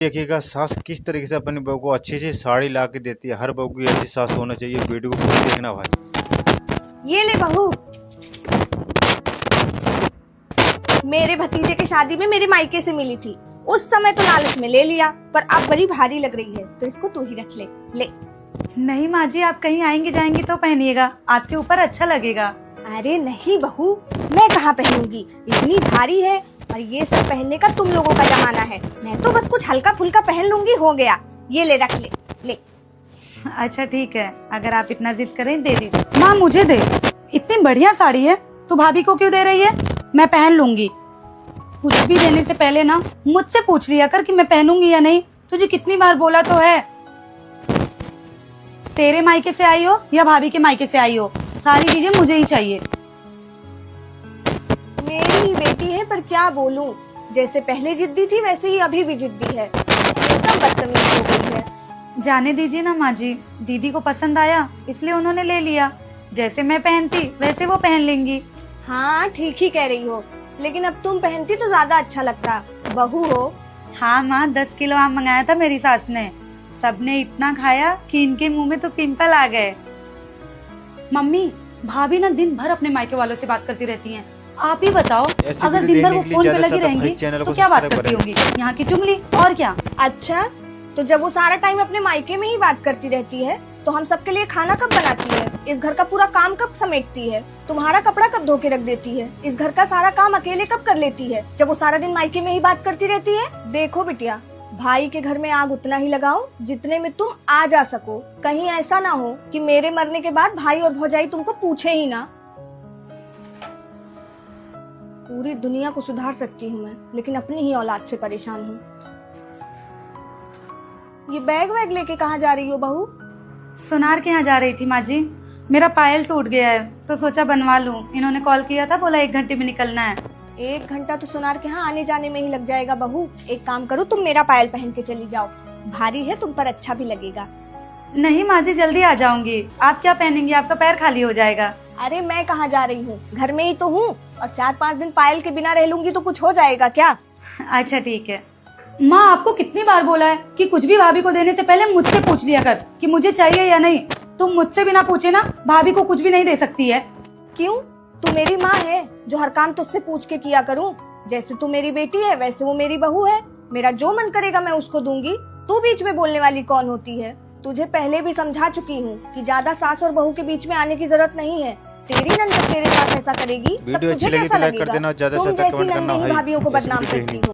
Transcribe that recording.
देखिएगा सास किस तरीके से अपनी बहू को अच्छी सी साड़ी ला के देती है। हर बहू की ऐसी सास होना चाहिए। वीडियो को पूरी देखना भाई। ये ले बहू, मेरे भतीजे की शादी में मेरे मायके से मिली थी। उस समय तो लालच में ले लिया, पर अब बड़ी भारी लग रही है, तो इसको तू ही रख ले। ले। नहीं माँ जी, आप कहीं आएंगे जाएंगी तो पहनिएगा, आपके ऊपर अच्छा लगेगा। अरे नहीं बहू, मैं कहाँ पहनूंगी, इतनी भारी है और ये सब पहनने का तुम लोगों का जमाना है। मैं तो बस कुछ हल्का फुल्का पहन लूंगी, हो गया। ये ले, रख ले। ले। अच्छा ठीक है, अगर आप इतना जिद करें दे दीजिए। माँ मुझे दे, इतनी बढ़िया साड़ी है, तू भाभी को क्यों दे रही है? मैं पहन लूंगी। कुछ भी देने से पहले ना मुझसे पूछ लिया कर कि मैं पहनूंगी या नहीं। तुझे कितनी बार बोला तो है। तेरे मायके से आई हो या भाभी के मायके से आई हो, सारी चीजें मुझे ही चाहिए। मेरी ही बेटी है, पर क्या बोलूं, जैसे पहले जिद्दी थी वैसे ही अभी भी जिद्दी है, एकदम बदतमीज हो गई है। जाने दीजिए ना माँ जी, दीदी को पसंद आया इसलिए उन्होंने ले लिया। जैसे मैं पहनती वैसे वो पहन लेंगी। हाँ ठीक ही कह रही हो, लेकिन अब तुम पहनती तो ज्यादा अच्छा लगता। बहू हो। हाँ माँ, 10 किलो आम मंगाया था मेरी सास ने। सबने इतना खाया कि इनके मुंह में तो पिंपल आ गए। मम्मी, भाभी ना दिन भर अपने मायके वालों से बात करती रहती हैं। आप ही बताओ, अगर दिन भर वो फोन पे लगी रहेंगी तो क्या बात करती होंगी? यहाँ की चुगली और क्या। अच्छा, तो जब वो सारा टाइम अपने मायके में ही बात करती रहती है, तो हम सबके लिए खाना कब बनाती है? इस घर का पूरा काम कब समेटती है? तुम्हारा कपड़ा कब धो के रख देती है? इस घर का सारा काम अकेले कब कर लेती है, जब वो सारा दिन मायके में ही बात करती रहती है? देखो बिटिया, भाई के घर में आग उतना ही लगाओ जितने में तुम आ जा सको। कहीं ऐसा ना हो कि मेरे मरने के बाद भाई और भौजाई तुमको पूछे ही ना। पूरी दुनिया को सुधार सकती हूँ मैं, लेकिन अपनी ही औलाद से परेशान हूँ। ये बैग वैग लेके कहाँ जा रही हो बहू? सुनार के यहाँ जा रही थी माँ जी। मेरा पायल टूट गया है तो सोचा बनवा लूं। इन्होंने कॉल किया था, बोला 1 घंटे में निकलना है। 1 घंटा तो सुनार के यहाँ आने जाने में ही लग जाएगा बहू। एक काम करो, तुम मेरा पायल पहन के चली जाओ, भारी है, तुम पर अच्छा भी लगेगा। नहीं माँ जी, जल्दी आ जाऊंगी। आप क्या पहनेंगी? आपका पैर खाली हो जाएगा। अरे मैं कहाँ जा रही हूँ, घर में ही तो हूँ, और 4-5 दिन पायल के बिना रह लूंगी तो कुछ हो जाएगा क्या? अच्छा ठीक है। माँ, आपको कितनी बार बोला है कि कुछ भी भाभी को देने से पहले मुझसे पूछ लिया कर कि मुझे चाहिए या नहीं। तुम मुझसे बिना पूछे ना भाभी को कुछ भी नहीं दे सकती है। क्यों? तू मेरी माँ है जो हर काम तुझसे पूछ के किया करूँ? जैसे तू मेरी बेटी है वैसे वो मेरी बहू है। मेरा जो मन करेगा मैं उसको दूंगी। तू बीच में बोलने वाली कौन होती है? तुझे पहले भी समझा चुकी हूँ कि ज्यादा सास और बहू के बीच में आने की जरूरत नहीं है। तेरी नंद तेरे साथ ऐसा करेगी तब तुझे कैसा लगेगा? तुम जैसी नंद भाभियों को बदनाम करती हो।